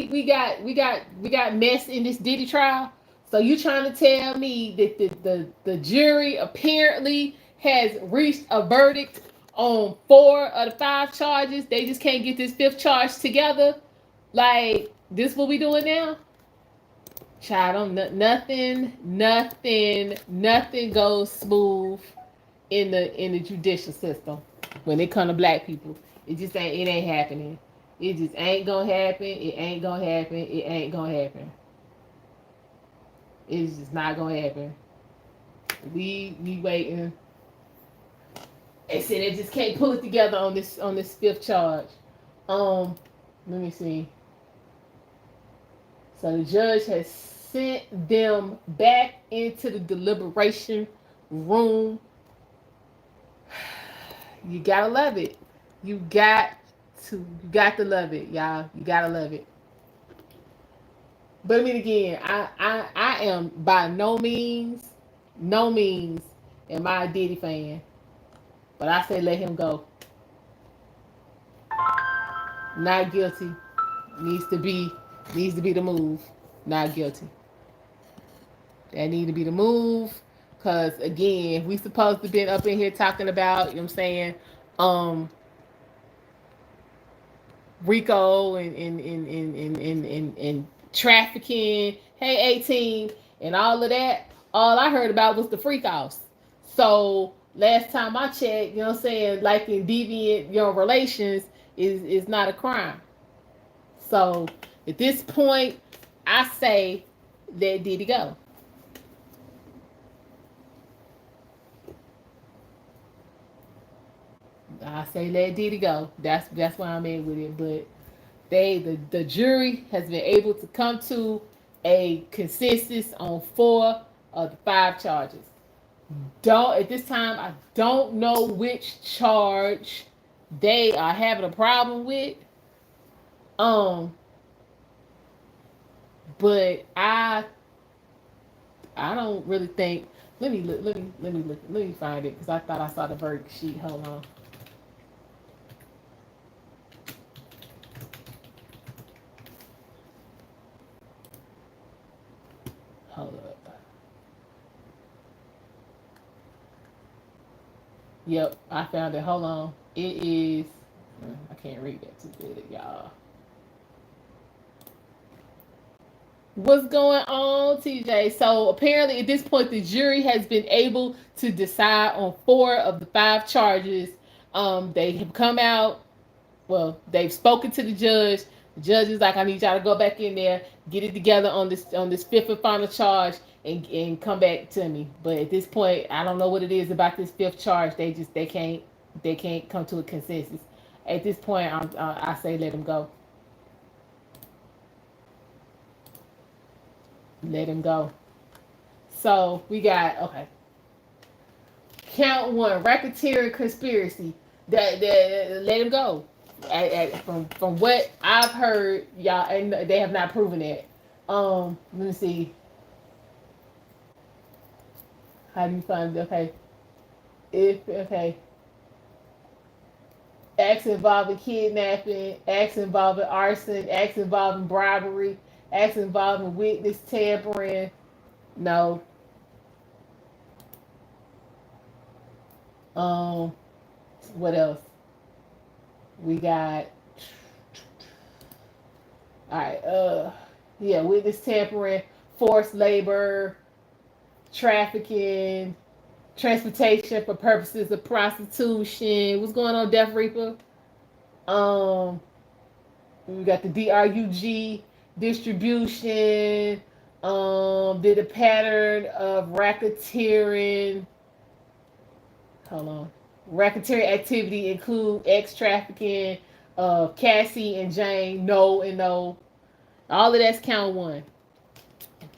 we got mess in this Diddy trial. So you trying to tell me that the jury apparently has reached a verdict on 4 of the 5 charges? They just can't get this 5th charge together. Like, this what we doing now? Child, nothing goes smooth in the judicial system when it come to black people. It ain't happening. It just ain't gonna happen. It ain't gonna happen. It ain't gonna happen. It's just not gonna happen. We waiting. They said they just can't pull it together on this 5th charge. Let me see. So the judge has sent them back into the deliberation room. You gotta love it. You got to love it, y'all. You gotta love it. But I mean, again, I am by no means am I a Diddy fan. But I say let him go. Not guilty. Needs to be the move. Not guilty. That need to be the move. Cause again, we supposed to been up in here talking about, you know what I'm saying, um, RICO and trafficking, hey 18 and all of that. All I heard about was the freak offs. So last time I checked, you know what I'm saying, like in deviant relations is not a crime. So at this point, I say let Diddy go. I say let Diddy go. That's where I'm at with it. But the jury has been able to come to a consensus on 4 of the 5 charges. Don't At this time I don't know which charge they are having a problem with. Um, but I don't really think. Let me look. Let me find it because I thought I saw the verdict sheet. Hold on. Hold up. Yep, I found it. Hold on. It is. I can't read that too good, y'all. What's going on, TJ? So apparently, at this point, the jury has been able to decide on 4 of the 5 charges. They have come out. Well, they've spoken to the judge. The judge is like, I need y'all to go back in there, get it together on this 5th and final charge, and come back to me. But at this point, I don't know what it is about this 5th charge. They can't come to a consensus. At this point, I say let him go. Let him go. So we got, okay. Count 1, racketeering conspiracy. That let him go. From what I've heard, y'all, and they have not proven that. Let me see. How do you find it? Okay. If okay. Acts involving kidnapping, acts involving arson, acts involving bribery, acts involving witness tampering. No. Um, what else? We got, all right, yeah, witness tampering, forced labor, trafficking, transportation for purposes of prostitution. What's going on, Death Reaper? Um, we got the DRUG distribution. Did a pattern of racketeering. Hold on. Racketeering activity include X trafficking of Cassie and Jane. No and no. All of that's count 1.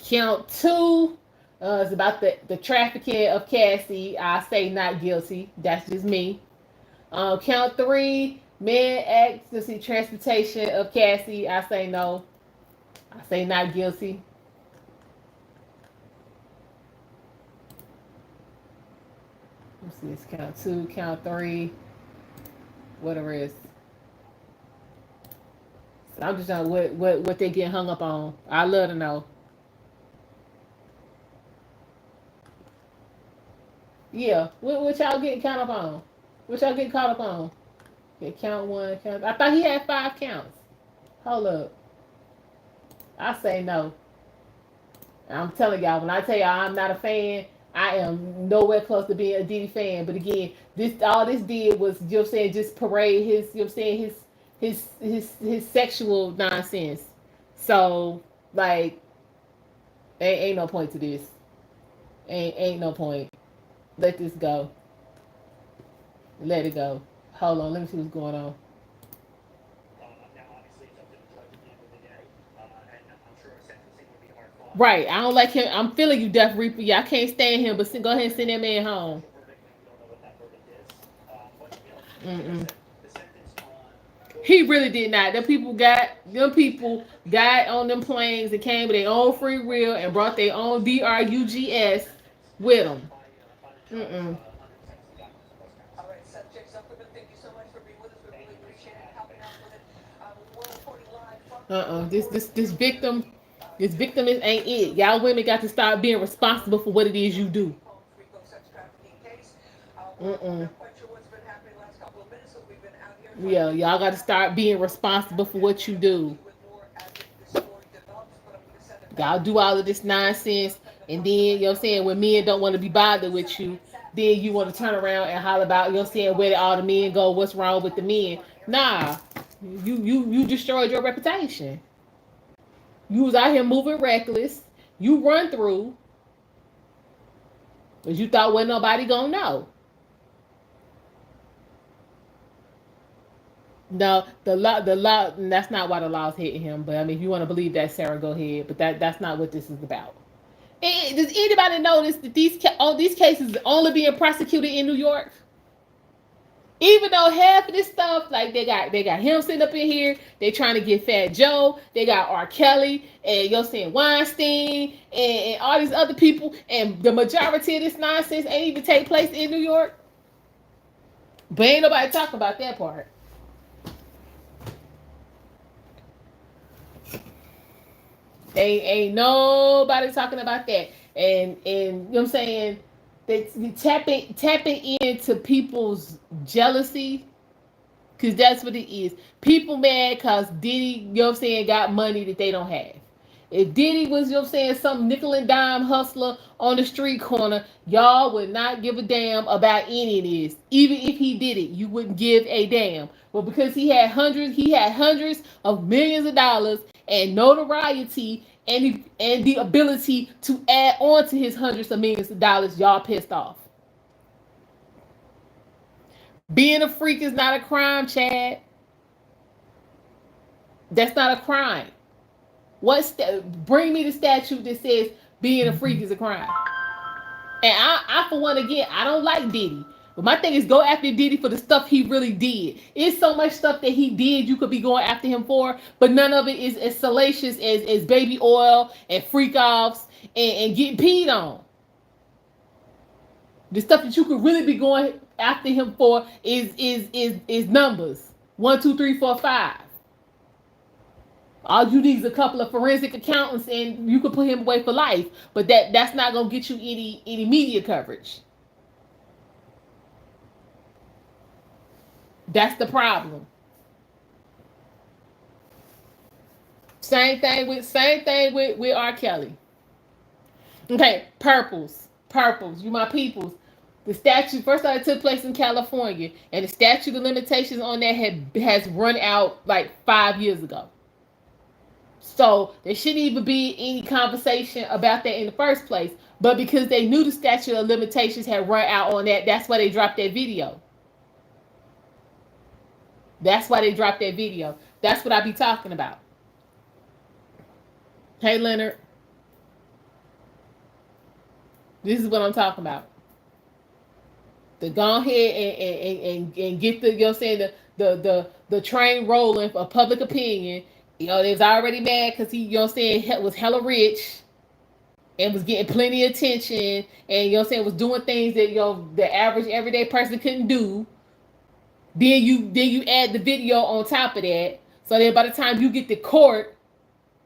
Count 2 is about the trafficking of Cassie. I say not guilty. That's just me. Count 3, man acts to see transportation of Cassie. I say no. I say not guilty. Let's see, it's count 2, count 3, whatever it is. I'm just trying what they getting hung up on. I love to know. Yeah, what y'all getting caught up on? What y'all getting caught up on? Yeah, count one, count. I thought he had 5 counts. Hold up. I say no. I'm telling y'all, when I tell y'all I'm not a fan, I am nowhere close to being a Diddy fan. But again, this all this did was, you know what I'm saying, just parade his, you know what I'm saying, his sexual nonsense. So like, ain't no point to this. Ain't no point. Let this go. Let it go. Hold on, let me see what's going on. Right, I don't like him. I'm feeling you, Death Reaper. Yeah, I can't stand him, but go ahead and send that man home. Mm-mm. He really did not. Them people got on them planes and came with their own free will and brought their own drugs with them. Mm-mm. This victim ain't it. Y'all women got to start being responsible for what it is you do. Mm-mm. Yeah, y'all got to start being responsible for what you do. Y'all do all of this nonsense, and then, you know what I'm saying, when men don't want to be bothered with you, then you want to turn around and holler about, you know what I'm saying, where did all the men go? What's wrong with the men? Nah, you destroyed your reputation. You was out here moving reckless. You run through, because you thought wasn't nobody gonna know. No, the law. That's not why the law's hitting him. But I mean, if you want to believe that, Sarah, go ahead. But that's not what this is about. Does anybody notice that all these cases are only being prosecuted in New York? Even though half of this stuff, like they got him sitting up in here, they trying to get Fat Joe, they got R. Kelly and you're saying Weinstein and all these other people, and the majority of this nonsense ain't even take place in New York. But ain't nobody talking about that part. Ain't nobody talking about that. And you know what I'm saying? They tapping into people's jealousy, because that's what it is. People mad because Diddy, you know what I'm saying, got money that they don't have. If Diddy was, you know what I'm saying, some nickel and dime hustler on the street corner, y'all would not give a damn about any of this. Even if he did it, you wouldn't give a damn. But because he had hundreds of millions of dollars and notoriety and the ability to add on to his hundreds of millions of dollars, y'all pissed off. Being a freak is not a crime, Chad. That's not a crime. Bring me the statute that says being a freak is a crime. And I for one, again, I don't like Diddy. But my thing is, go after Diddy for the stuff he really did. It's so much stuff that he did you could be going after him for, but none of it is as salacious as baby oil and freak offs and getting peed on. The stuff that you could really be going after him for is numbers. 1, 2, 3, 4, 5. All you need is a couple of forensic accountants and you could put him away for life. But that's not gonna get you any media coverage. That's the problem. Same thing with R. Kelly. Okay, purples. You my peoples. The statute first started took place in California, and the statute of limitations on that has run out like 5 years ago. So there shouldn't even be any conversation about that in the first place. But because they knew the statute of limitations had run out on that, that's why they dropped that video. That's why they dropped that video. That's what I be talking about. Hey, Leonard. This is what I'm talking about. To go ahead and get the, you know what I'm saying, the train rolling for public opinion. You know, they was already mad because he, you know what I'm saying, was hella rich and was getting plenty of attention and, you know what I'm saying, was doing things that, you know, the average everyday person couldn't do. Then you add the video on top of that. So then by the time you get to court,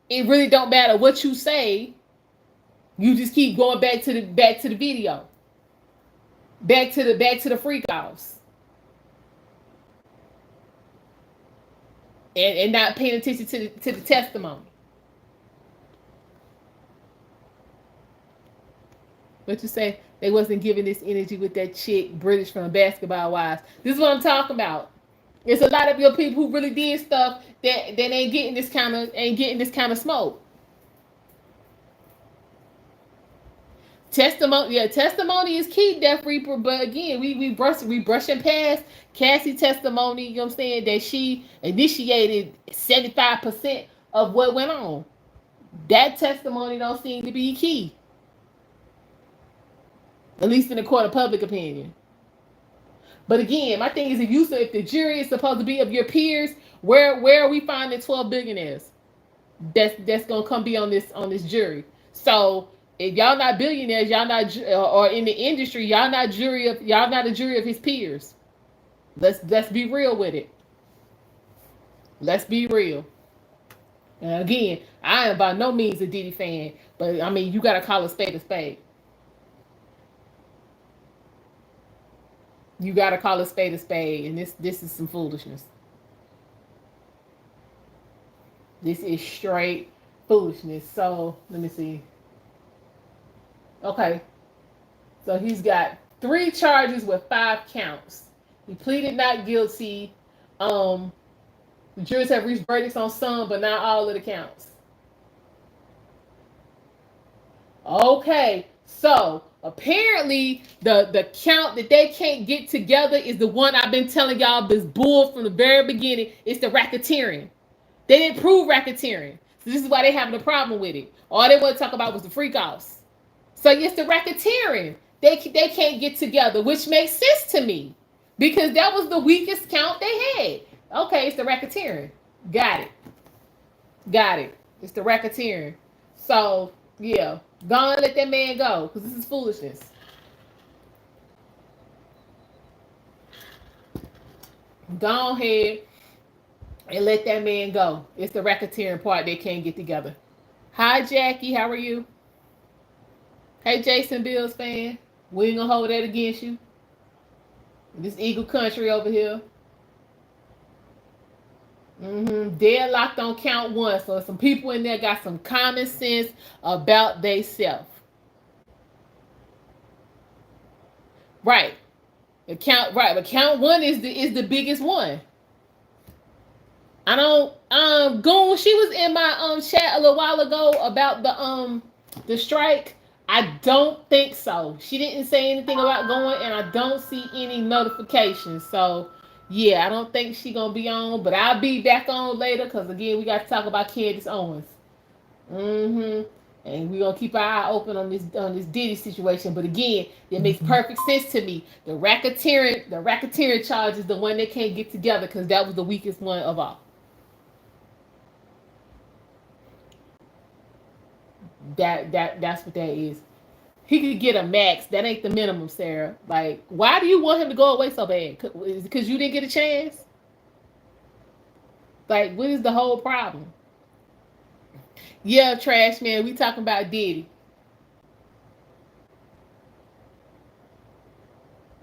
it really don't matter what you say. You just keep going back to the video. Back to the freak offs. And not paying attention to the testimony. But you say they wasn't giving this energy with that chick British from Basketball Wives. This is what I'm talking about. It's a lot of your people who really did stuff that ain't getting this kind of smoke. Testimony is key, Death Reaper. But again, we brushing past Cassie testimony. You know what I'm saying, that she initiated 75% of what went on. That testimony don't seem to be key, at least in the court of public opinion. But again, my thing is, if the jury is supposed to be of your peers, where are we finding 12 billionaires that's gonna come be on this jury? So if y'all not billionaires, y'all not, or in the industry, y'all not a jury of his peers. Let's be real with it. Let's be real. And again, I am by no means a Diddy fan, but I mean, you gotta call a spade a spade. You gotta call a spade, and this is some foolishness. This is straight foolishness. So let me see. Okay, so he's got 3 charges with 5 counts. He pleaded not guilty. The jurors have reached verdicts on some, but not all of the counts. Okay, so apparently the count that they can't get together is the one I've been telling y'all this bull from the very beginning. It's the racketeering. They didn't prove racketeering. So this is why they're having a problem with it. All they want to talk about was the freak offs. So it's the racketeering. They can't get together, which makes sense to me, because that was the weakest count they had. Okay, it's the racketeering. Got it. It's the racketeering. So yeah, go on and let that man go, because this is foolishness. Go ahead and let that man go. It's the racketeering part they can't get together. Hi Jackie, how are you? Hey Jason Bills fan, we ain't gonna hold that against you. This Eagle Country over here. Deadlocked on count 1. So some people in there got some common sense about they self. Right. But count 1 is the biggest one. I don't Goon, she was in my chat a little while ago about the strike. I don't think so. She didn't say anything about going, and I don't see any notifications. So yeah, I don't think she's gonna be on, but I'll be back on later, because again, we got to talk about Candace Owens. And we're gonna keep our eye open on this Diddy situation. But again, it makes perfect sense to me. The racketeering charge is the one they can't get together, because that was the weakest one of all. That's what that is. He could get a max. That ain't the minimum, Sarah. Like, why do you want him to go away so bad? Is it because you didn't get a chance? Like, what is the whole problem? Yeah, trash man. We talking about Diddy.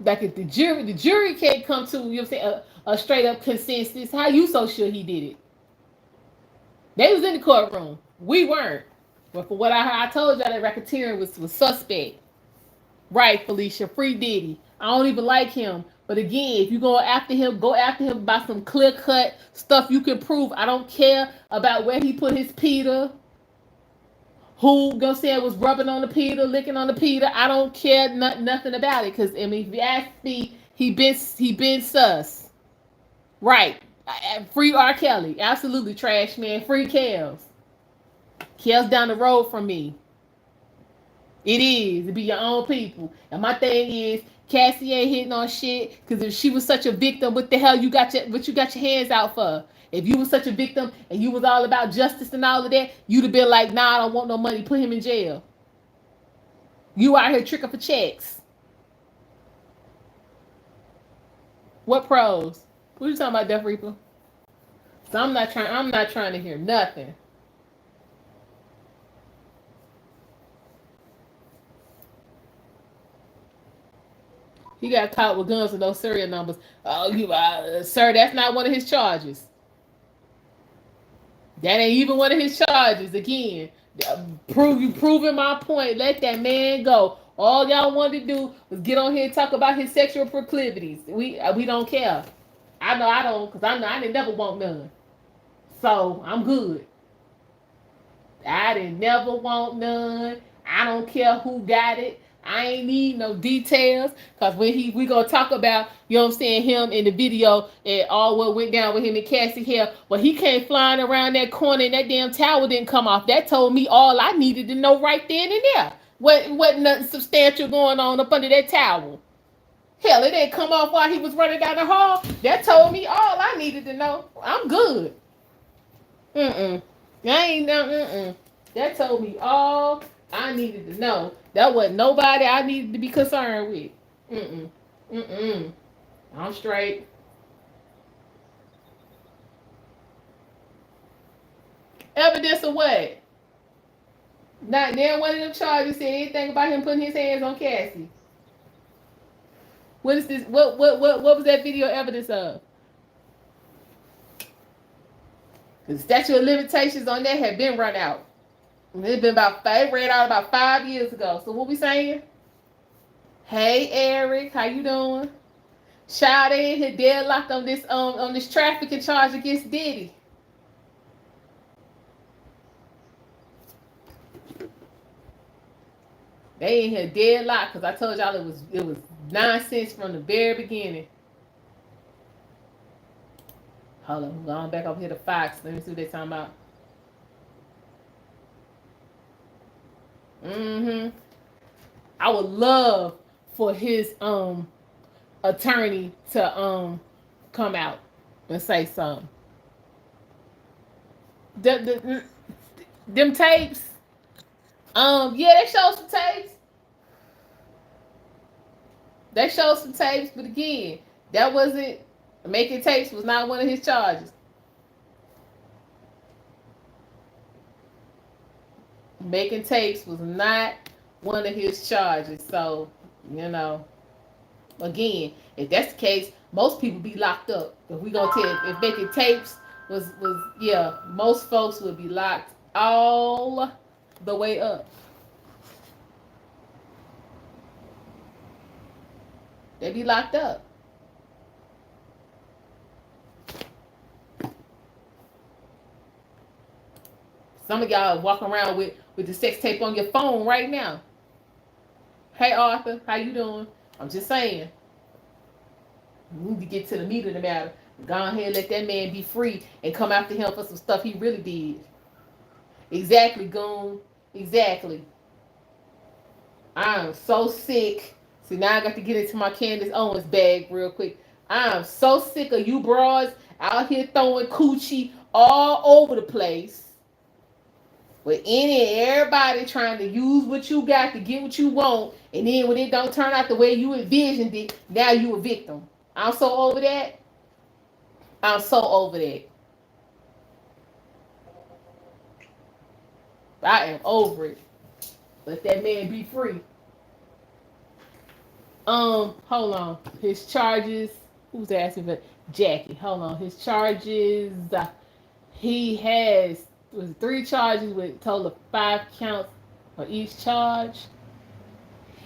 Like, if the jury can't come to, you know what I'm saying, a straight up consensus, how you so sure he did it? They was in the courtroom. We weren't. But for what I told y'all, that racketeering was suspect. Right, Felicia. Free Diddy. I don't even like him. But again, if you go after him by some clear-cut stuff you can prove. I don't care about where he put his Peter. Who gonna say it was rubbing on the Peter, licking on the Peter. I don't care nothing about it. Because, I mean, if you ask me, he been sus. Right. Free R. Kelly. Absolutely, trash man. Free Kels. Kels down the road from me. It is. It be your own people. And my thing is, Cassie ain't hitting on shit, because if she was such a victim, what the hell you got your hands out for? If you was such a victim and you was all about justice and all of that, you'd have been like, nah, I don't want no money. Put him in jail. You out here tricking for checks. What pros? What are you talking about, Death Reaper? So I'm not trying to hear nothing. He got caught with guns with no serial numbers. Oh, sir, that's not one of his charges. That ain't even one of his charges. Again, proving my point. Let that man go. All y'all wanted to do was get on here and talk about his sexual proclivities. We don't care. I know I don't, cause I know I didn't never want none. So I'm good. I didn't never want none. I don't care who got it. I ain't need no details. Cause when we gonna talk about, you know what I'm saying, him in the video and all what went down with him and Cassie here. Well, he came flying around that corner and that damn towel didn't come off. That told me all I needed to know right then and there. What nothing substantial going on up under that towel. Hell, it didn't come off while he was running down the hall. That told me all I needed to know. I'm good. Mm-mm. I ain't no mm-mm. That told me all I needed to know. That wasn't nobody I needed to be concerned with. Mm-mm. Mm-mm. I'm straight. Evidence of what? Not then one of them charges said anything about him putting his hands on Cassie. What is this? What was that video evidence of? The statute of limitations on that had been run out. It's been it ran out about 5 years ago. So what we saying? Hey Eric, how you doing? Child, they in here deadlocked on this trafficking charge against Diddy. They in here deadlocked because I told y'all it was nonsense from the very beginning. Hold on, I'm going back over here to Fox. Let me see what they're talking about. Mm-hmm. I would love for his attorney to come out and say something. Them tapes. Yeah, they showed some tapes. They showed some tapes, but again, that wasn't making tapes was not one of his charges. Making tapes was not one of his charges. So, you know, again, if that's the case, most people be locked up. If we gonna tell if making tapes was yeah, most folks would be locked all the way up. They be locked up. Some of y'all walking around with the sex tape on your phone right now. Hey Arthur, how you doing? I'm just saying. We need to get to the meat of the matter. Go ahead and let that man be free and come after him for some stuff he really did. Exactly, Goon. Exactly. I'm so sick. See, now I got to get into my Candace Owens bag real quick. I'm so sick of you broads out here throwing coochie all over the place. With any and everybody trying to use what you got to get what you want, and then when it don't turn out the way you envisioned it, now you a victim. I'm so over that. I'm so over that. I am over it. Let that man be free. Hold on. His charges. Who's asking for Jackie? Hold on. His charges. He has 3 charges with a total of 5 counts for each charge.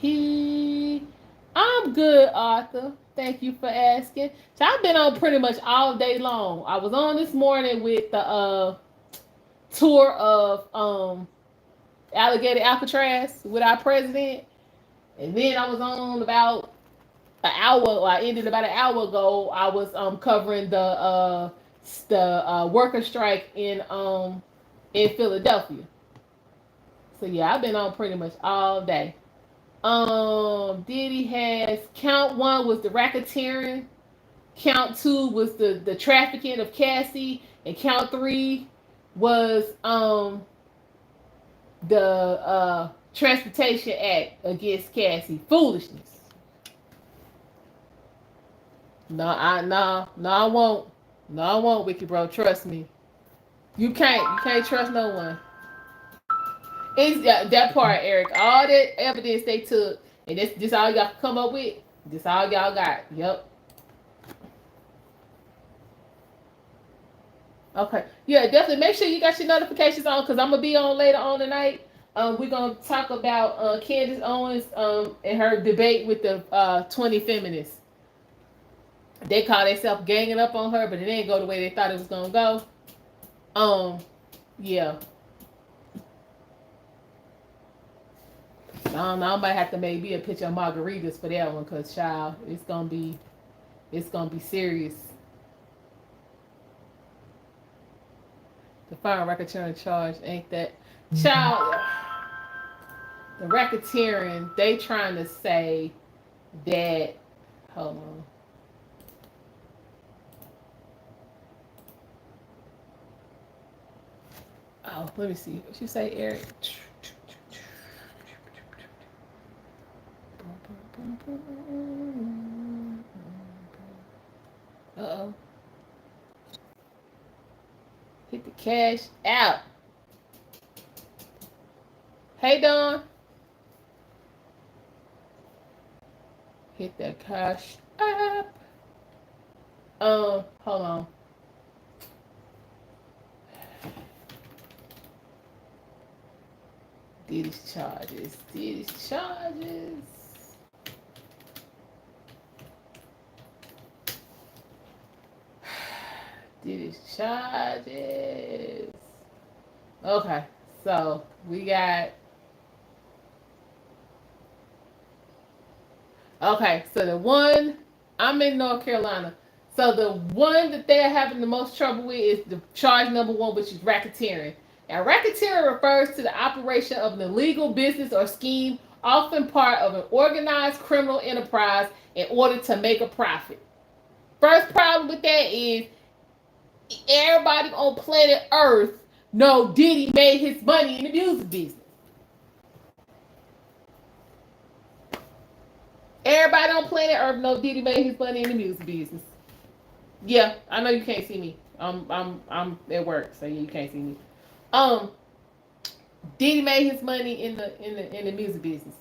I'm good, Arthur. Thank you for asking. So I've been on pretty much all day long. I was on this morning with the tour of Alligator Alcatraz with our president, and then I was on about an hour. Or I ended about an hour ago. I was covering the worker strike in Philadelphia. So yeah, I've been on pretty much all day. Diddy has count 1 was the racketeering, count 2 was the trafficking of Cassie, and count 3 was the Transportation Act against Cassie. Foolishness. No, I won't. No, I won't, Wiki bro. Trust me. You can't trust no one. It's that part, Eric. All that evidence they took, and this all y'all come up with. This all y'all got. Yep. Okay. Yeah, definitely. Make sure you got your notifications on, because I'm gonna be on later on tonight. We're gonna talk about Candace Owens and her debate with the 20 feminists. They call themselves ganging up on her, but it didn't go the way they thought it was gonna go. Yeah. I don't know. I might have to maybe a picture of margaritas for that one, cause child, it's gonna be serious. The fire racketeering charge ain't that child? The racketeering, they trying to say that. Hold on. Oh, let me see. What you say, Eric? Uh-oh. Hit the cash out. Hey, Don. Hit that cash app. Hold on. Diddy's charges. Diddy's charges. Diddy's charges. Okay, so we got. Okay, so the one, I'm in North Carolina. So the one that they're having the most trouble with is the charge number one, which is racketeering. Now, racketeering refers to the operation of an illegal business or scheme, often part of an organized criminal enterprise in order to make a profit. First problem with that is everybody on planet Earth know Diddy made his money in the music business. Everybody on planet Earth know Diddy made his money in the music business. Yeah, I know you can't see me. I'm at work, so you can't see me. Diddy made his money in the music business.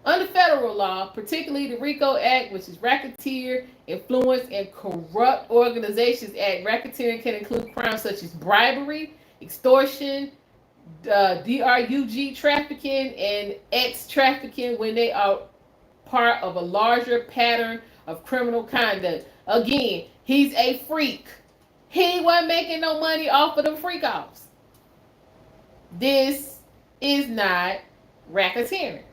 Under federal law, particularly the RICO Act, which is Racketeer, Influence, and Corrupt Organizations Act, racketeering can include crimes such as bribery, extortion, DRUG trafficking, and X trafficking when they are part of a larger pattern of criminal conduct. Again, he's a freak. He wasn't making no money off of the freak offs. This is not racketeering.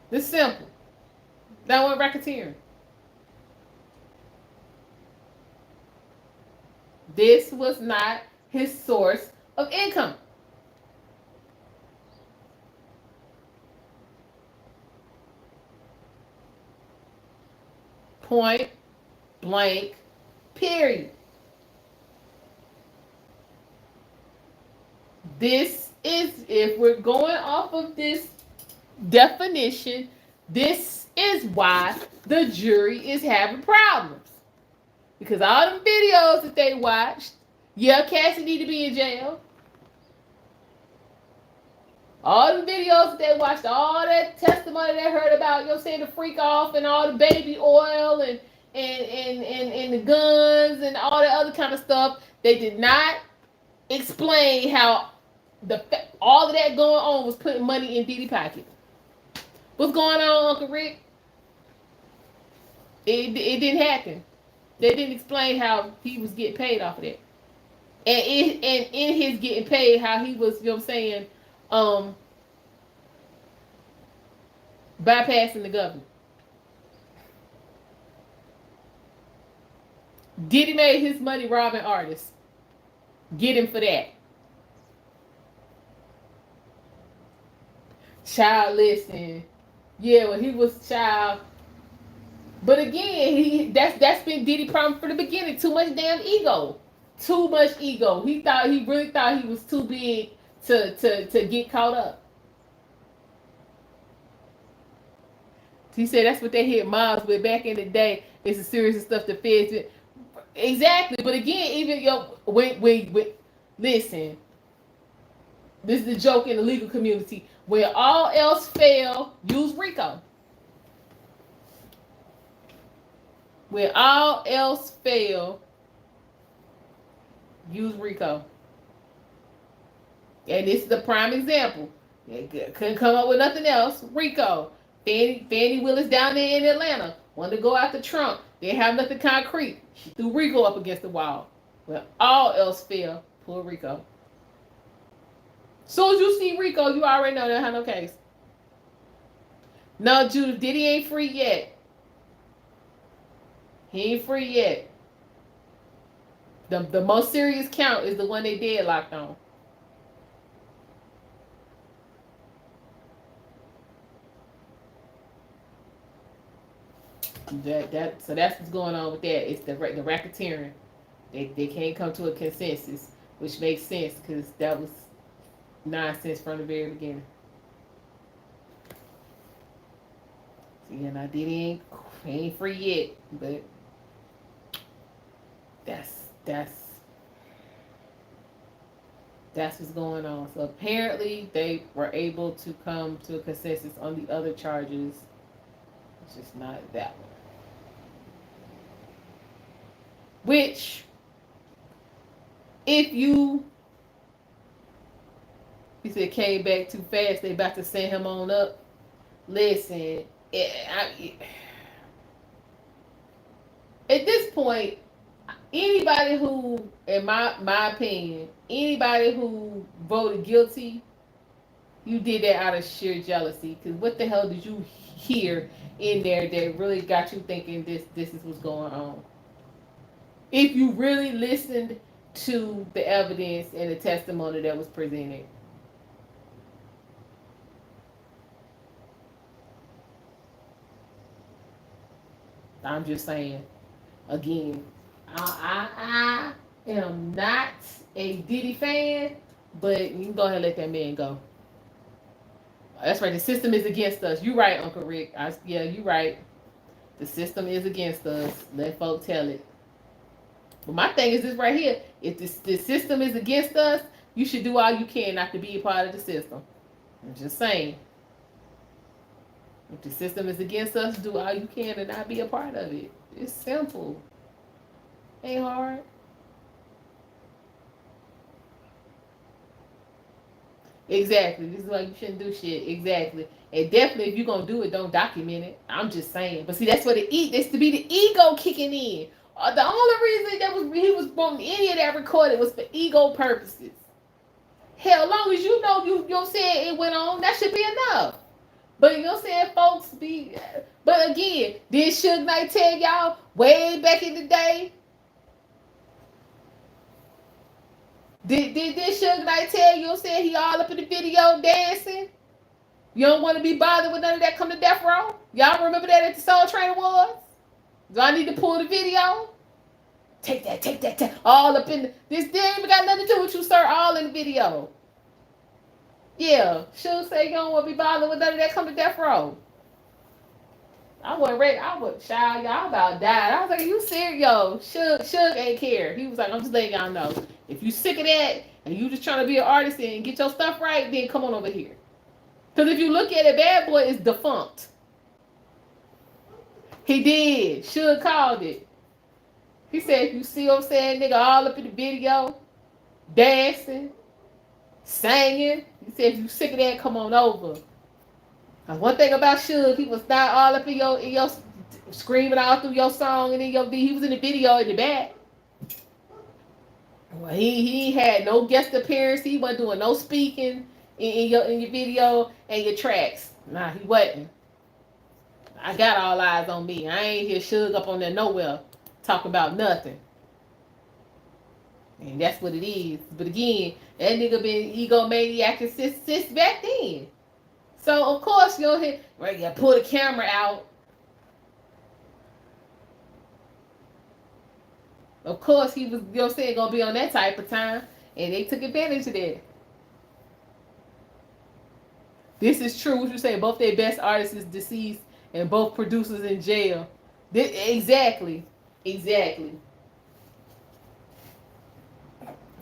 This is simple. That wasn't racketeering. This was not his source of income. Point blank, period. This is, if we're going off of this definition, this is why the jury is having problems. Because all the videos that they watched, yeah, Cassie need to be in jail. All the videos that they watched, all that testimony they heard about, you know, saying the freak off and all the baby oil and the guns and all that other kind of stuff, they did not explain how all of that going on was putting money in Diddy's pocket. What's going on, Uncle Rick? It didn't happen. They didn't explain how he was getting paid off of that. And in his getting paid, how he was, you know what I'm saying, bypassing the government. Diddy made his money robbing artists. Get him for that. Child, listen. Yeah, when he was child. But again, that's been Diddy problem from the beginning. Too much damn ego. Too much ego. He really thought he was too big to get caught up. He said that's what they hit Miles with back in the day. It's a series of stuff the feds did. Exactly. But again, even listen, this is the joke in the legal community. When all else fail, use RICO. When all else fail, use RICO. And this is the prime example. They couldn't come up with nothing else. RICO. Fannie Willis down there in Atlanta wanted to go after Trump. They didn't have nothing concrete. She threw RICO up against the wall. When all else failed, pull RICO. Soon as you see RICO, you already know they have no case. No, Judith, Diddy ain't free yet. He ain't free yet. The most serious count is the one they deadlocked on. So that's what's going on with that. It's the racketeering. They can't come to a consensus, which makes sense because that was nonsense from the very beginning. So yeah, now Diddy ain't free yet, but that's what's going on. So apparently they were able to come to a consensus on the other charges. It's just not that one. Which, if you he said came back too fast, they about to send him on up. Listen, at this point, anybody who, in my opinion, anybody who voted guilty, you did that out of sheer jealousy. Because what the hell did you hear in there that really got you thinking this is what's going on? If you really listened to the evidence and the testimony that was presented. I'm just saying, again, I am not a Diddy fan, but you can go ahead and let that man go. That's right. The system is against us. You right, Uncle Rick. Yeah, you right. The system is against us. Let folk tell it. But my thing is this right here. If the system is against us, you should do all you can not to be a part of the system. I'm just saying. If the system is against us, do all you can to not be a part of it. It's simple. Ain't hard. Exactly. This is why you shouldn't do shit. Exactly. And definitely, if you're gonna do it, don't document it. I'm just saying. But see, that's what that's to be the ego kicking in. The only reason he was wanting any of that recorded was for ego purposes. Hell, as long as you know you said it went on, that should be enough. But you know what I'm saying, folks be. But again, did Suge Knight tell y'all way back in the day? Did Suge Knight tell you? Saying he all up in the video dancing? You don't want to be bothered with none of that. Come to death row. Y'all remember that at the Soul Train Awards? Do I need to pull the video? Take that. All up in this. They ain't even got nothing to do with you, sir. All in the video. Yeah, Suge say you don't want to be bothered with none of that. Come to death row. I wasn't ready. I was shy. Y'all about died. I was like, you serious? Yo, Suge ain't care. He was like, I'm just letting y'all know. If you sick of that and you just trying to be an artist and get your stuff right, then come on over here. Because if you look at it, Bad Boy is defunct. He did. Suge called it. He said, you see what I'm saying, nigga, all up in the video, dancing, singing. He said, if you sick of that, come on over. One thing about Suge, he was not all up in your screaming all through your song and in your he was in the video in the back. Well, he had no guest appearance. He wasn't doing no speaking in your video and your tracks. Nah, he wasn't. I got all eyes on me. I ain't hear Suge up on there nowhere talking about nothing. And that's what it is. But again, that nigga been egomaniac since back then. So of course you know right, you pull the camera out. Of course he was, gonna be on that type of time, and they took advantage of that. This is true. What you say? Both their best artists is deceased, and both producers in jail. Exactly.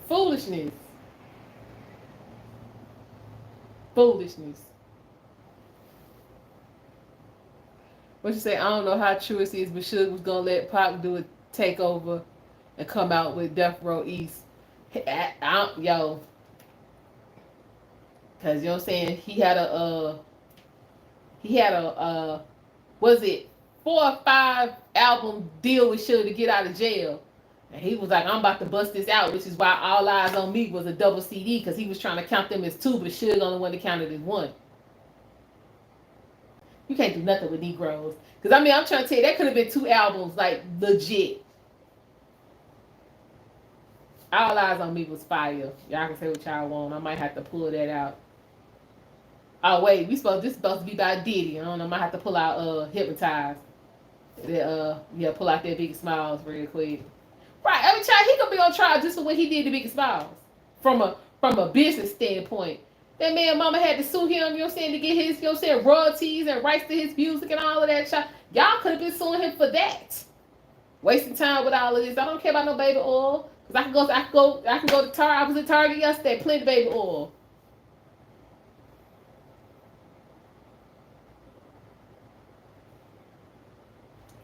Foolishness. Foolishness. What you say? I don't know how true it is, but Suge was gonna let Pac do a takeover and come out with Death Row East. Yo, cause you know what I'm saying? He had a was it 4 or 5 album deal with Suge to get out of jail. And he was like, I'm about to bust this out, which is why All Eyes on Me was a double CD, because he was trying to count them as 2, but Suge only wanted to count it as 1. You can't do nothing with Negroes. Because, I mean, I'm trying to tell you, that could have been 2 albums, like, legit. All Eyes on Me was fire. Y'all can say what y'all want. I might have to pull that out. Oh, wait, this is supposed to be by Diddy. I don't know, I might have to pull out Hypnotized. Yeah, pull out that Big Smiles real quick. Right, every time he gonna be on trial just for what he did to Big Smiles. From a business standpoint. That man mama had to sue him, you know what I'm saying, to get his, you know what I'm saying, royalties and rights to his music and all of that. Y'all could have been suing him for that. Wasting time with all of this. I don't care about no baby oil. Cause I can go to Target. I was at Target yesterday, plenty of baby oil.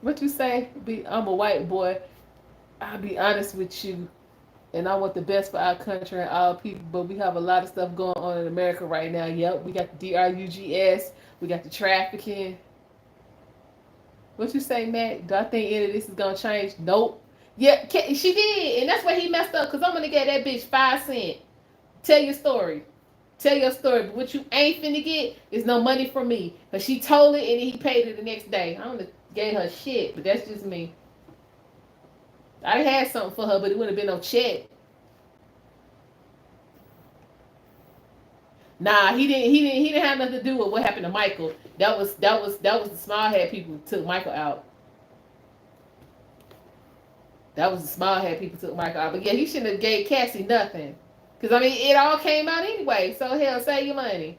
What you say? I'm a white boy. I'll be honest with you, and I want the best for our country and all people, but we have a lot of stuff going on in America right now. Yep, we got the DRUGS, we got the trafficking. What you say, Matt? Do I think any of this is gonna change? Nope. Yeah, she did, and that's why he messed up, because I'm gonna get that bitch 5 cents. Tell your story. Tell your story, but what you ain't finna get is no money from me, because she told it and then he paid it the next day. I don't know, gave her shit, but that's just me. I had something for her, but it wouldn't have been no check. Nah, he didn't have nothing to do with what happened to Michael. That was the small head people who took Michael out. That was the small head people who took Michael out. But yeah, he shouldn't have gave Cassie nothing. Cause I mean it all came out anyway. So hell, save your money.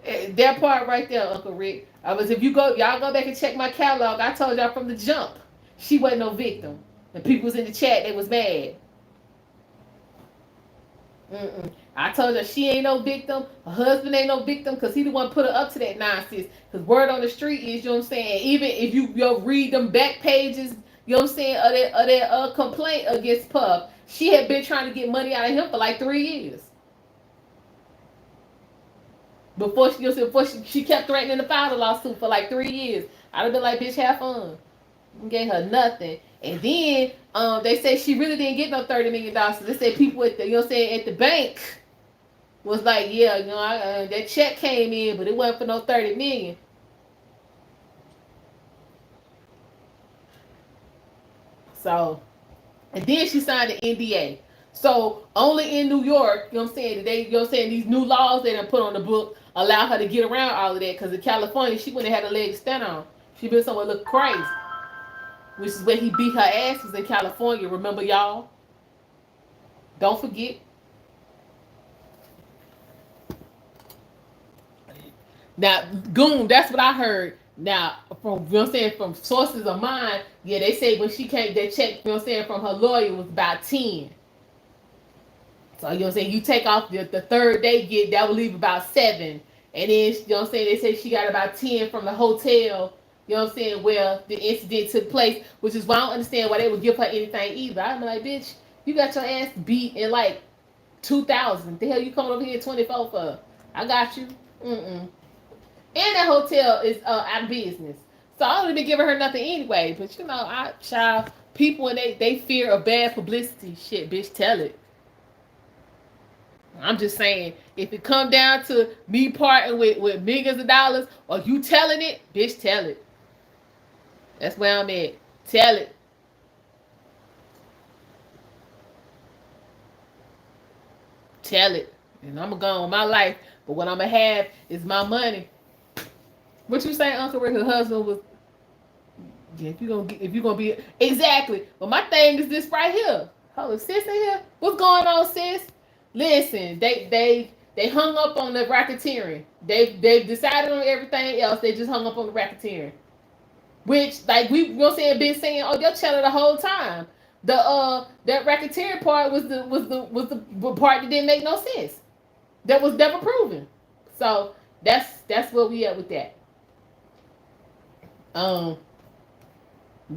That part right there, Uncle Rick. If y'all go back and check my catalog, I told y'all from the jump, she wasn't no victim. And people was in the chat, they was mad. I told her she ain't no victim. Her husband ain't no victim, because he the one put her up to that nonsense. Because word on the street is, you know what I'm saying, even if you read them back pages, you know what I'm saying, of that complaint against Puff, she had been trying to get money out of him for like 3 years. Before she kept threatening to file the lawsuit for like 3 years. I'd have been like, bitch, have fun. Gave her nothing. And then they say she really didn't get no $30 million. So they say people at the, you know what I'm saying, at the bank was like, yeah, you know, that check came in, but it wasn't for no $30 million. So, and then she signed an NDA. So only in New York, you know what I'm saying, you know what I'm saying, these new laws they done put on the book allow her to get around all of that, because in California she wouldn't have had a leg to stand on. She been somewhere look crazy. Which is where he beat her ass, was in California. Remember, y'all? Don't forget. Now, Goon, that's what I heard. Now, from, you know what I'm saying, from sources of mine, yeah, they say when she came, they checked, you know what I'm saying, from her lawyer was about 10. So, you know what I'm saying, you take off the third day, that will leave about 7. And then, you know what I'm saying, they say she got about 10 from the hotel, you know what I'm saying, where the incident took place, which is why I don't understand why they would give her anything either. I'm like, bitch, you got your ass beat in like 2000. The hell you coming over here 24 for? I got you. And that hotel is out of business. So I don't even giving her nothing anyway. But you know, people and they fear of bad publicity. Shit, bitch, tell it. I'm just saying, if it come down to me parting with millions of dollars, or you telling it, bitch, tell it. That's where I'm at. Tell it. Tell it. And I'm going to go on my life. But what I'm going to have is my money. What you say, Uncle Rick? Her husband was... Yeah, if you're gonna be... Exactly. But my thing is this right here. Hold on, sis in here? What's going on, sis? Listen, they hung up on the racketeering. They've decided on everything else. They just hung up on the racketeering. Which, like, we, you know what I'm saying, been saying, oh, they'll tell her the whole time. That racketeering part was the part that didn't make no sense. That was never proven. So that's where we at with that. Um,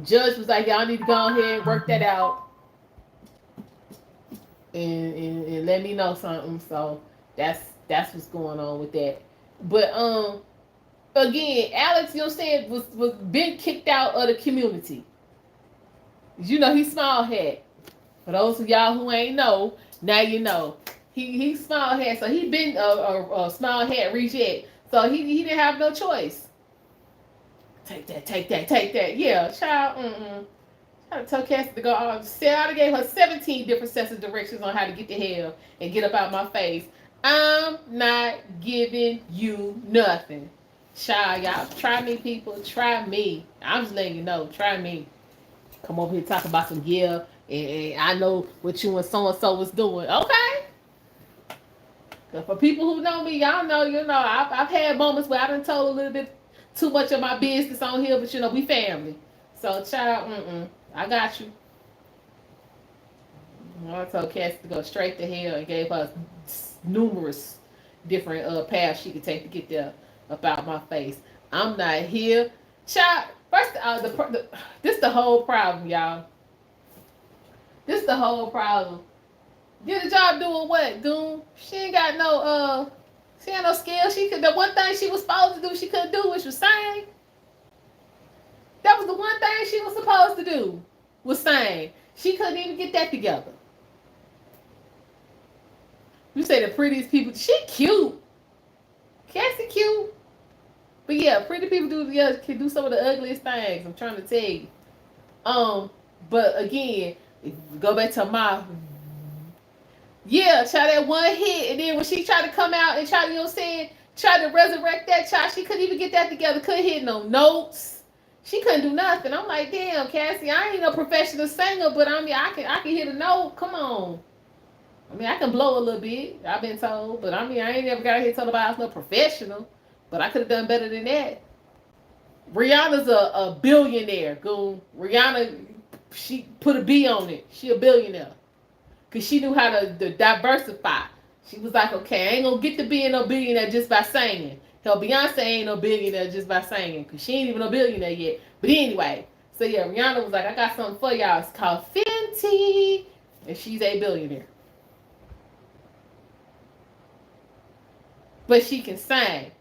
Judge was like, y'all need to go ahead and work that out and let me know something. So that's what's going on with that. But again, Alex, you know what I'm saying, was been kicked out of the community. You know, he small hat. For those of y'all who ain't know, now you know. He small hat, so he been a small hat reject. So he didn't have no choice. Take that, take that, take that. Yeah, child. I told Cassie to go. I gave her 17 different sets of directions on how to get to hell and get up out my face. I'm not giving you nothing. Child, y'all try me, people. Try me. I'm just letting you know. Try me. Come over here talk about some and I know what you and so was doing. Okay. But for people who know me, y'all know, I've had moments where I done told a little bit too much of my business on here, but we family. So, child, I got you. I told Cassie to go straight to hell and gave her numerous different paths she could take to get there about my face. I'm not here. Child, first, this the whole problem, y'all. This the whole problem. Get a job doing what, Goon? She ain't got she ain't no skill. The one thing she was supposed to do, she couldn't do, which was sing. That was the one thing she was supposed to do, was sing. She couldn't even get that together. You say the prettiest people, she cute. Cassie cute. But yeah, pretty people can do some of the ugliest things. I'm trying to tell you. But again, go back to my try that one hit, and then when she tried to come out and try to resurrect that child, she couldn't even get that together. Couldn't hit no notes. She couldn't do nothing. I'm like, damn, Cassie, I ain't no professional singer, but I mean, I can hit a note. Come on. I mean, I can blow a little bit. I've been told, but I mean, I ain't never got hit told about I was no professional, but I could have done better than that. Rihanna's a billionaire, goon. Rihanna, she put a B on it. She a billionaire. Because she knew how to diversify. She was like, okay, I ain't going to get to being no billionaire just by singing. Hell, Beyonce ain't no billionaire just by singing. Because she ain't even a billionaire yet. But anyway, so yeah, Rihanna was like, I got something for y'all. It's called Fenty. And she's a billionaire. But she can sing.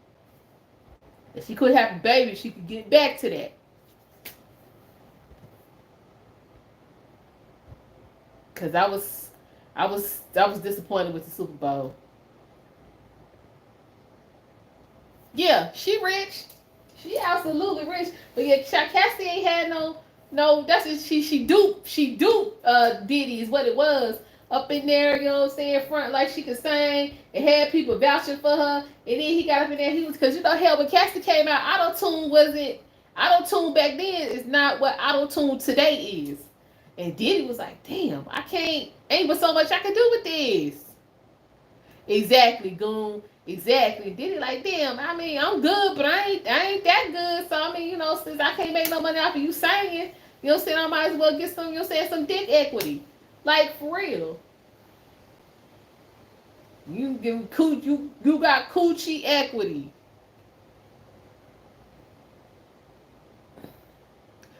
If she could have a baby, she could get back to that. Because I was disappointed with the Super Bowl. Yeah, she rich. She absolutely rich. But yeah, Cassie ain't had no. That's just, she duped Diddy is what it was. Up in there, you know what I'm saying, front like she could sing and had people vouching for her. And then he got up in there, because hell, when Cassie came out, auto-tune back then is not what auto-tune today is. And Diddy was like, damn, ain't but so much I can do with this. Exactly, goon. Exactly. Diddy like, damn, I mean, I'm good, but I ain't that good. So I mean, since I can't make no money off of you singing, you know what I'm saying, I might as well get some dick equity. Like, for real. You got coochie equity.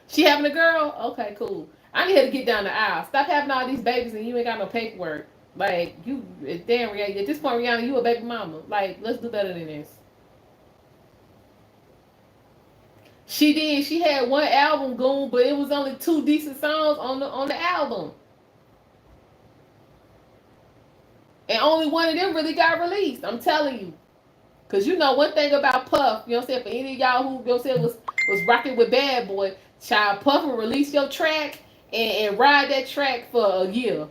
She having a girl? Okay, cool. I need her to get down the aisle. Stop having all these babies and you ain't got no paperwork. Like, damn, at this point, Rihanna, you a baby mama. Like, let's do better than this. She did. She had one album, Goon, but it was only 2 decent songs on the album. And only one of them really got released. I'm telling you. Because one thing about Puff, you know what I'm saying, for any of y'all who, you know what I'm saying, was rocking with Bad Boy, child, Puff will release your track and ride that track for a year.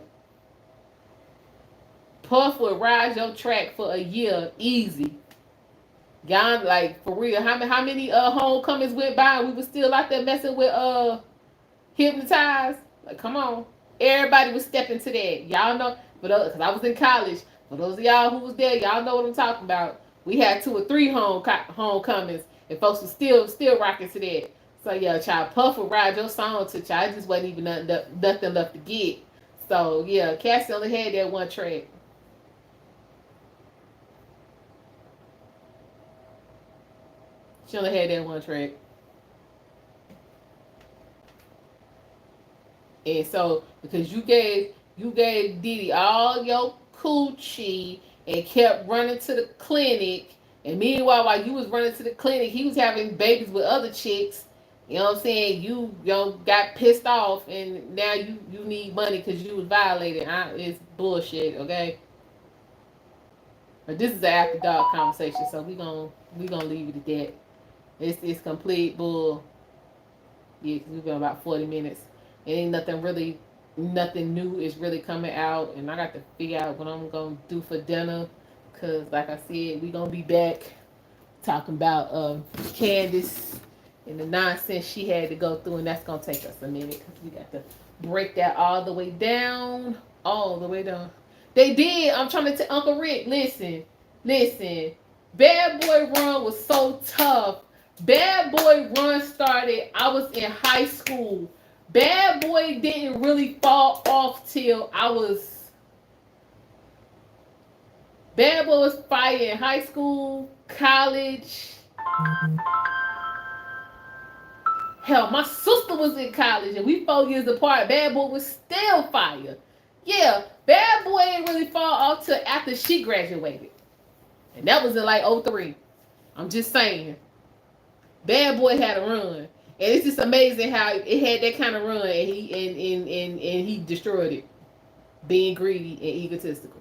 Puff will ride your track for a year easy. Y'all, like, for real, how many homecomings went by and we were still out there messing with Hypnotized? Like, come on. Everybody was stepping to that. Y'all know, because I was in college. For those of y'all who was there, y'all know what I'm talking about. We had 2 or 3 homecomings, and folks were still rocking to that. So yeah, child, Puff will ride your song to child. It just wasn't even nothing left to get. So yeah, Cassie only had that one track. She only had that one track. And so because you gave Diddy all your coochie and kept running to the clinic, and meanwhile while you was running to the clinic, he was having babies with other chicks. You know what I'm saying? You got pissed off, and now you need money because you was violated. It's bullshit. Okay, but this is an after dark conversation, so we gonna leave it at that. It's complete bull. Yeah, because we've been about 40 minutes. It ain't nothing new is really coming out. And I got to figure out what I'm going to do for dinner. Because, like I said, we going to be back talking about Candace and the nonsense she had to go through. And that's going to take us a minute because we got to break that all the way down. All the way down. They did. I'm trying to tell Uncle Rick, listen. Bad Boy Run was so tough. Bad Boy Run started, I was in high school. Bad Boy didn't really fall off till Bad Boy was fire in high school, college. Hell, my sister was in college and we 4 years apart. Bad Boy was still fire. Yeah, Bad Boy didn't really fall off till after she graduated. And that was in like '03. I'm just saying. Bad Boy had a run, and it's just amazing how it had that kind of run, and he destroyed it, being greedy and egotistical.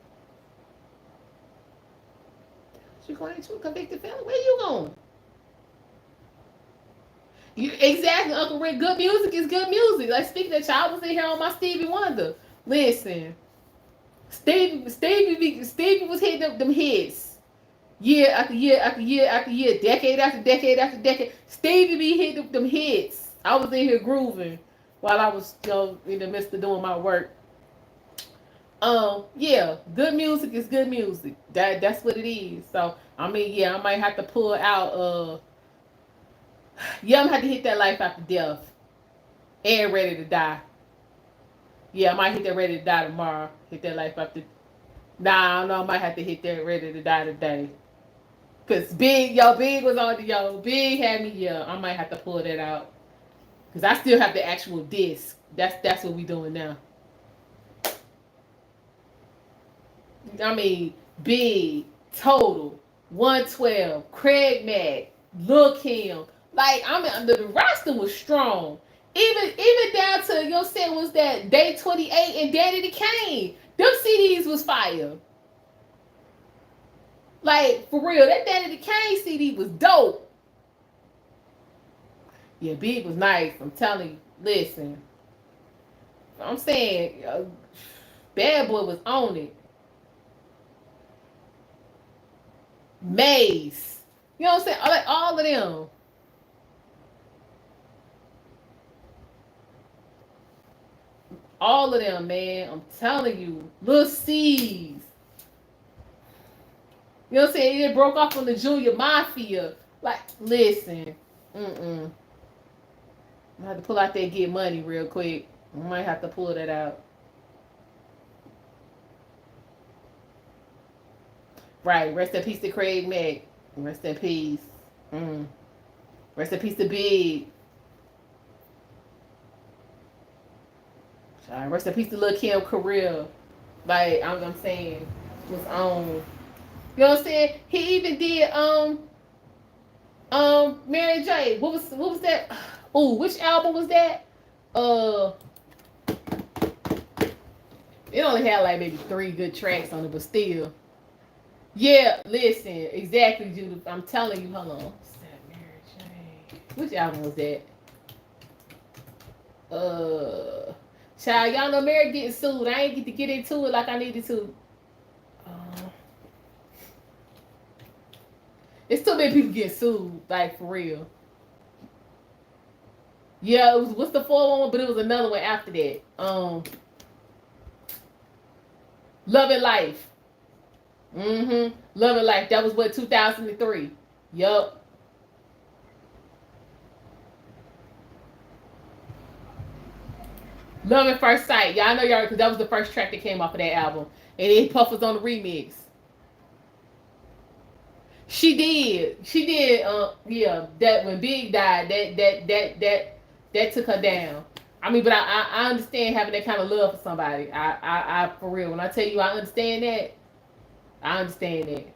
You going to a convicted felon? Where you going? You exactly, Uncle Rick. Good music is good music. Like speaking of child, was in here on my Stevie Wonder. Listen, Stevie was hitting up them hits. Year after year after year after year, decade after decade after decade. Stevie B hit them hits. I was in here grooving while I was in the midst of doing my work. Yeah, good music is good music. That's what it is. So I mean, yeah, I might have to pull out yeah, I'm gonna have to hit that Life After Death and Ready to Die. Yeah, I might hit that Ready to Die tomorrow. Hit that Life After. Nah, no, I might have to hit that Ready to Die today. Cause Big was on Big had me, I might have to pull that out. Cause I still have the actual disc. That's what we doing now. I mean, Big, Total, 112, Craig Mack, Lil Kim. Like, I mean, the roster was strong. Even down to, was that Day 28 and Daddy the Kane. Them CDs was fire. Like, for real, that Daddy the Kane CD was dope. Yeah, Big was nice. I'm telling you. Listen. I'm saying, Bad Boy was on it. Maze. You know what I'm saying? Like, all of them. All of them, man. I'm telling you. Lil C's. You know what I'm saying? It broke off from the Junior Mafia. Like, listen. I have to pull out that Get Money real quick. I might have to pull that out. Right. Rest in peace to Craig Mack. Rest in peace. Rest in peace to Big. Rest in peace to Lil Kim career. Like, I'm saying, was on. You know what I'm saying? He even did Mary J. What was that? Ooh, which album was that? It only had like maybe 3 good tracks on it, but still. Yeah, listen, exactly, Judith. I'm telling you, hold on. What's that, Mary J? Which album was that? Child, y'all know Mary getting sued. I ain't get to get into it like I needed to. It's too many people getting sued, like for real. Yeah, it was what's the 411, but it was another one after that. Love and Life. Love and Life. That was what 2003. Yup. Love at First Sight. Y'all know y'all because that was the first track that came off of that album, and then Puff was on the remix. She did. She did. Yeah. That when Big died, that took her down. I mean, but I understand having that kind of love for somebody. I for real. When I tell you I understand that, I understand that.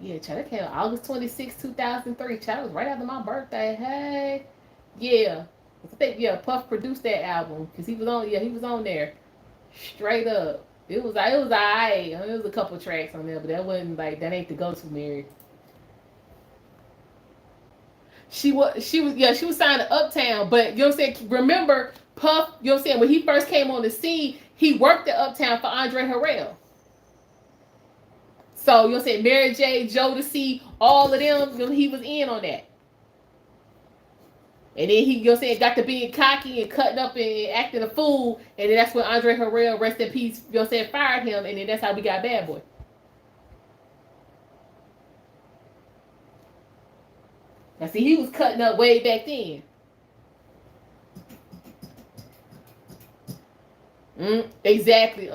Yeah, child, that came out August 26, 2003. Child, was right after my birthday. Hey. Yeah. I think, yeah, Puff produced that album because he was on, yeah, he was on there. Straight up. It was alright. There was a couple tracks on there, but that wasn't like, that ain't the go-to Mary. She was signed to Uptown, but you know what I'm saying? Remember, Puff, you know what I'm saying? When he first came on the scene, he worked at Uptown for Andre Harrell. So, you know what I'm saying? Mary J, Jodeci, all of them, you know, he was in on that. And then he, you know what I'm saying, got to being cocky and cutting up and acting a fool. And then that's when Andre Harrell, rest in peace, you know what I'm saying, fired him. And then that's how we got Bad Boy. Now, see, he was cutting up way back then. Exactly.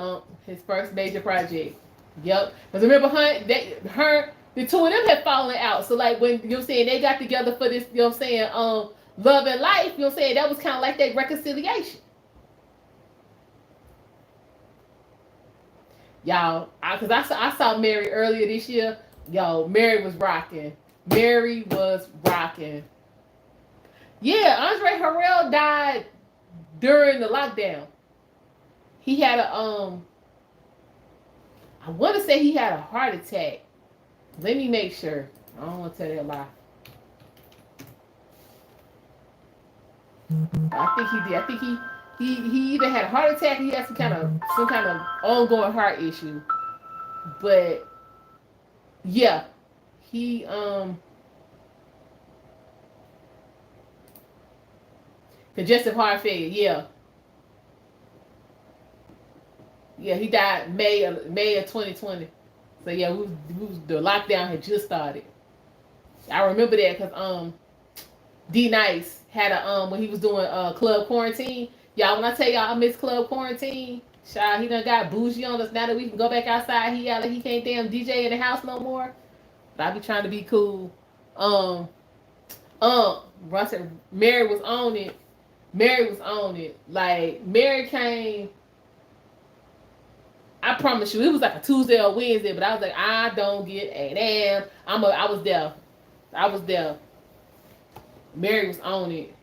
His first major project. Yep. Because remember, the two of them had fallen out. So, like, when, you know what I'm saying, they got together for this, you know what I'm saying, Love and Life, you know what I'm saying, that was kind of like that reconciliation. Y'all, because I saw Mary earlier this year. Yo, Mary was rocking. Mary was rocking. Yeah, Andre Harrell died during the lockdown. He had I want to say he had a heart attack. Let me make sure. I don't want to tell that lie. I think he did. I think he either had a heart attack or he had some kind of ongoing heart issue. But yeah, he congestive heart failure. Yeah, yeah, he died May of 2020. So yeah, the lockdown had just started. I remember that because D Nice had a when he was doing Club Quarantine. Y'all, when I tell y'all I miss Club Quarantine, child, he done got bougie on us. Now that we can go back outside, he out like he can't damn DJ in the house no more. But I be trying to be cool. I said Mary was on it. Mary was on it. Like Mary came. I promise you, it was like a Tuesday or Wednesday, but I was like, I don't get a damn. I was there. I was there. Mary was on it.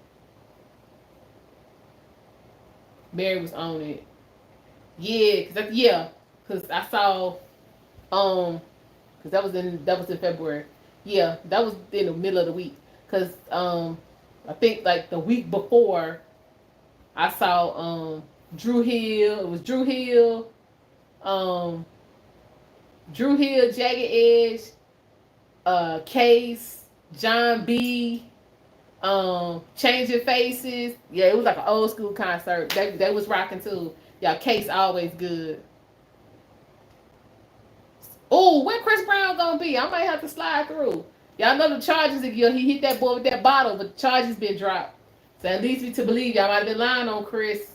Mary was on it. Cause I saw, cause that was in February. Yeah, that was in the middle of the week. Cause I think like the week before, I saw Drew Hill. It was um, Drew Hill, Jagged Edge, Case, John B. Changing Faces. Yeah, it was like an old school concert. They was rocking too. Yeah, Case always good. Oh, where Chris Brown gonna be? I might have to slide through. Y'all know the charges again. He hit that boy with that bottle, but the charges been dropped. So that leads me to believe y'all might have been lying on Chris.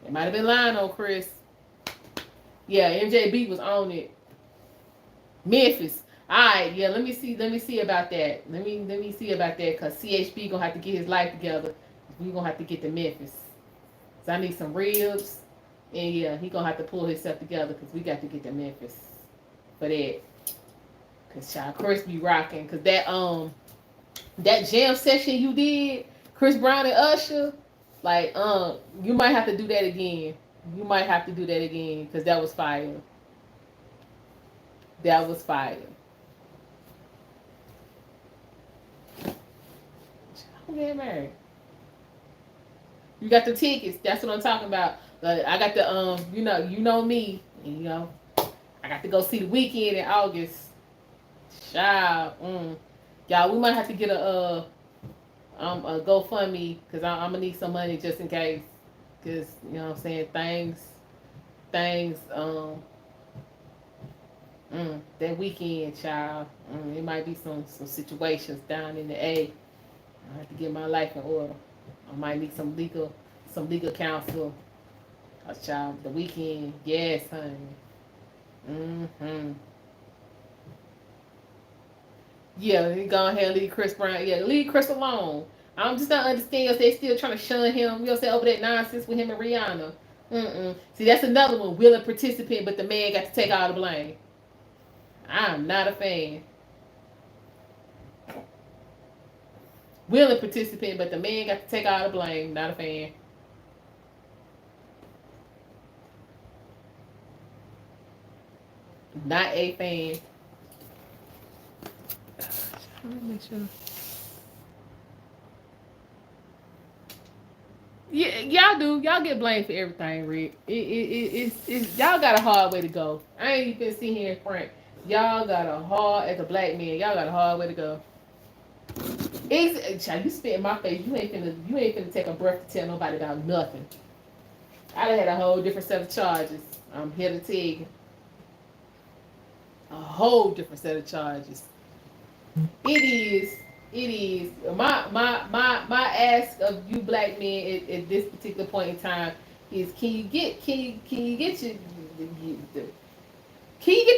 They might have been lying on Chris. Yeah, MJB was on it. Memphis. Alright, yeah, let me see about that. Let me see about that because CHB gonna have to get his life together. We gonna have to get to Memphis. So I need some ribs. And yeah, he gonna have to pull himself together because we got to get to Memphis for that. Cause child Chris be rocking. Cause that jam session you did, Chris Brown and Usher, like you might have to do that again. You might have to do that again because that was fire. That was fire. I'm getting married. You got the tickets. That's what I'm talking about. I got the you know me. And, I got to go see the weekend in August. Child, y'all, we might have to get a GoFundMe because I'm gonna need some money just in case. Cause you know what I'm saying things that weekend, child. It might be some situations down in the A. I have to get my life in order. I might need some some legal counsel. Child, the weekend, yes, honey. Yeah, he go ahead and leave Chris Brown. Yeah, leave Chris alone. I'm just not understanding if they still trying to shun him. You know, say over that nonsense with him and Rihanna. See, that's another one. Willing participant, but the man got to take all the blame. I'm not a fan. Willing participant, but the man got to take all the blame. Not a fan. Not a fan. Let me make sure. Yeah, y'all do. Y'all get blamed for everything, Rick. It's y'all got a hard way to go. I ain't even sitting here in front. Y'all got a hard, as a black man, y'all got a hard way to go. Child, you spit in my face. You ain't finna take a breath to tell nobody about nothing. I done had a whole different set of charges. I'm here to tell you. A whole different set of charges. It is. My ask of you black men at this particular point in time is can you get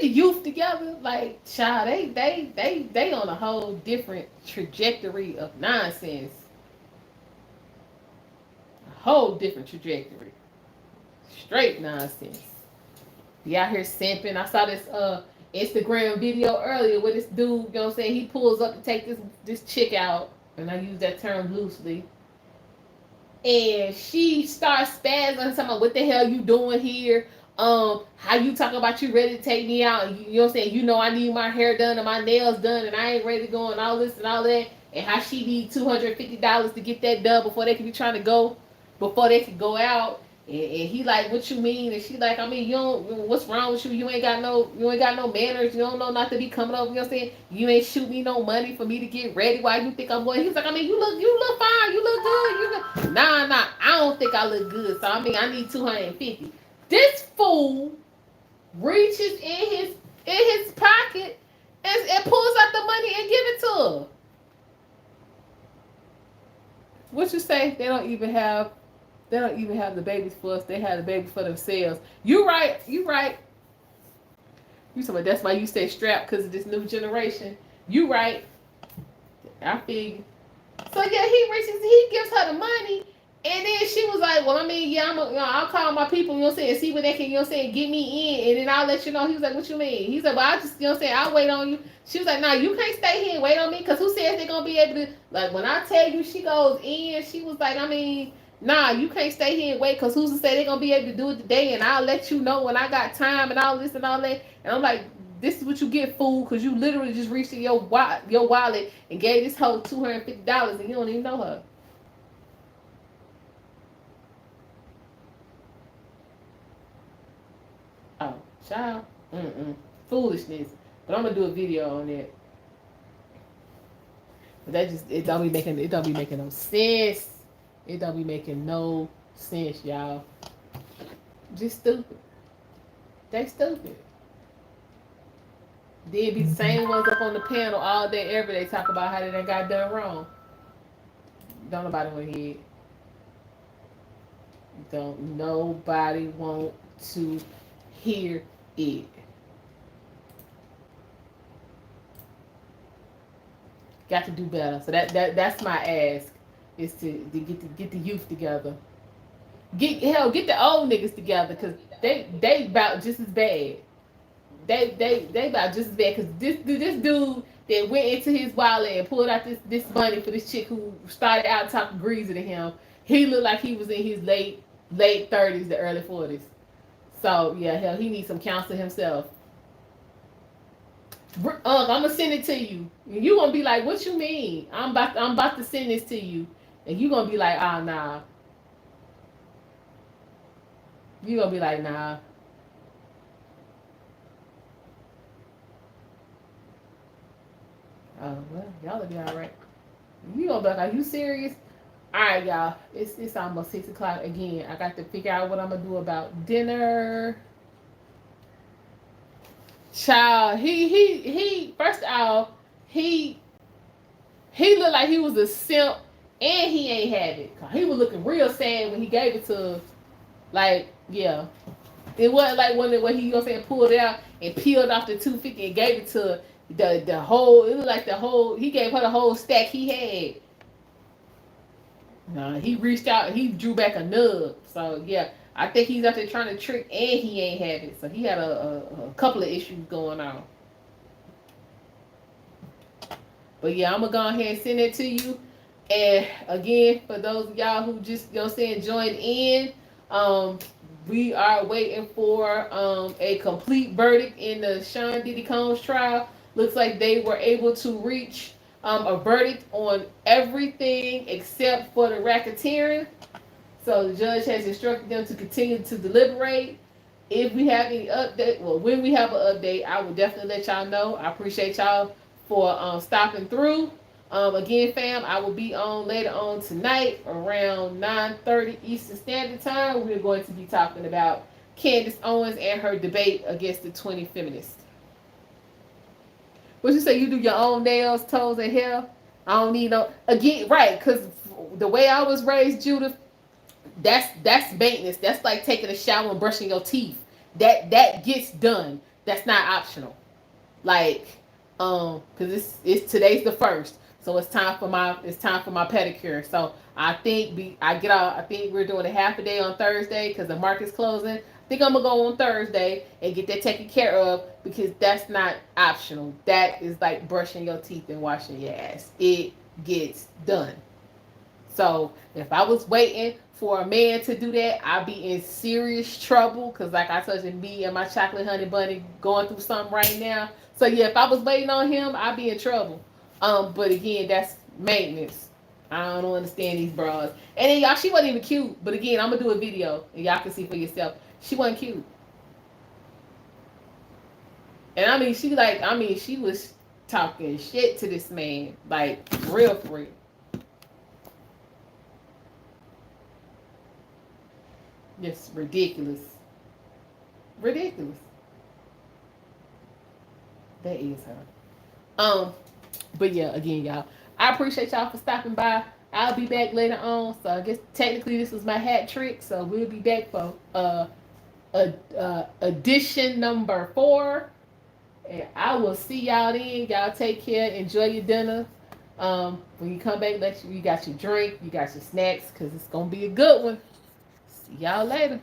the youth together? Like, child, they on a whole different trajectory of nonsense. A whole different trajectory. Straight nonsense. Be out here simping. I saw this Instagram video earlier where this dude, you know what I'm saying, he pulls up to take this chick out, and I use that term loosely. And she starts spazzing, talking about what the hell you doing here? How you talking about you ready to take me out? And you know what I'm saying? You know I need my hair done and my nails done, and I ain't ready to go and all this and all that. And how she need $250 to get that done before they can be trying to go, before they can go out. And he like, what you mean? And she like, I mean, you don't. What's wrong with you? You ain't got no manners. You don't know not to be coming over. You know what I'm saying? You ain't shoot me no money for me to get ready. Why you think I'm going? He's like, I mean, you look fine. You look good. Nah. I don't think I look good. So I mean, I need $250. This fool reaches in his pocket and pulls out the money and give it to her. What you say? They don't even have the babies for us. They have the babies for themselves. You right. You talking about that's why you stay strapped, because of this new generation. You right. I figure. So yeah, he gives her the money, and then she was like, well, I mean, yeah, I'll call my people, you know what I'm saying, see what they can, you know what I'm saying, get me in, and then I'll let you know. He was like, what you mean? He said, well, I just, you know what I'm saying, I'll wait on you. She was like, nah, you can't stay here and wait on me, because who says they're going to be able to, like, when I tell you she goes in, she was like, I mean, nah, you can't stay here and wait, because who's to say they're going to be able to do it today, and I'll let you know when I got time and all this and all that. And I'm like, this is what you get, fool, because you literally just reached in your wallet and gave this hoe $250 and you don't even know her. Oh, child. Foolishness. But I'm going to do a video on that. But that just, it don't be making no sense. It don't be making no sense, y'all. Just stupid. They stupid. They'd be the same ones up on the panel all day, every day, talk about how they done got done wrong. Don't nobody want to hear it. Don't nobody want to hear it. Got to do better. So that's my ask, is to get the youth together. Get the old niggas together, because they about just as bad. They about just as bad, because this dude that went into his wallet and pulled out this money for this chick who started out talking greasy to him, he looked like he was in his late 30s to early 40s. So yeah, hell, he needs some counsel himself. I'm gonna send it to you. And you gonna be like, what you mean? I'm about to send this to you, and you gonna be like, ah, nah. You gonna be like, nah. Oh, well, y'all will be all right. You gonna be like, are you serious? All right, y'all. It's almost 6 o'clock again. I got to figure out what I'm gonna do about dinner. Child, he first of all, he looked like he was a simp and he ain't have it. He was looking real sad when he gave it to, like, yeah. It wasn't like when he, you know what I'm saying, pulled it out and peeled off the 250 and gave it to the whole, it was like the whole, he gave her the whole stack he had. No, he reached out and he drew back a nub. So, yeah, I think he's out there trying to trick and he ain't have it. So, he had a couple of issues going on. But, yeah, I'm going to go ahead and send it to you. And, again, for those of y'all who just, you know what I'm saying, joined in, we are waiting for a complete verdict in the Sean Diddy Combs trial. Looks like they were able to reach a verdict on everything except for the racketeering. So the judge has instructed them to continue to deliberate. If we have any update, well, when we have an update, I will definitely let y'all know. I appreciate y'all for stopping through. Again, fam, I will be on later on tonight around 9:30 Eastern Standard Time. We're going to be talking about Candace Owens and her debate against the 20 feminists. What you say? You do your own nails, toes, and hair? I don't need no. Again, right? Because the way I was raised, Judith, that's maintenance. That's like taking a shower and brushing your teeth. That gets done. That's not optional. Like, because it's today's the 1st. So it's time for my pedicure. So I think I think we're doing a half a day on Thursday because the market's closing. I think I'm gonna go on Thursday and get that taken care of because that's not optional. That is like brushing your teeth and washing your ass. It gets done. So if I was waiting for a man to do that, I'd be in serious trouble because, like I told you, me and my chocolate honey bunny going through something right now. So yeah, if I was waiting on him, I'd be in trouble. But again, that's maintenance. I don't understand these bras. And then y'all, she wasn't even cute. But again, I'm gonna do a video and y'all can see for yourself. She wasn't cute. And I mean, she was talking shit to this man, like real for real. Just ridiculous. Ridiculous. That is her. But yeah, again, y'all, I appreciate y'all for stopping by. I'll be back later on. So I guess technically this was my hat trick. So we'll be back for edition number 4. And I will see y'all then. Y'all take care. Enjoy your dinner. When you come back, you got your drink, you got your snacks, because it's gonna be a good one. See y'all later.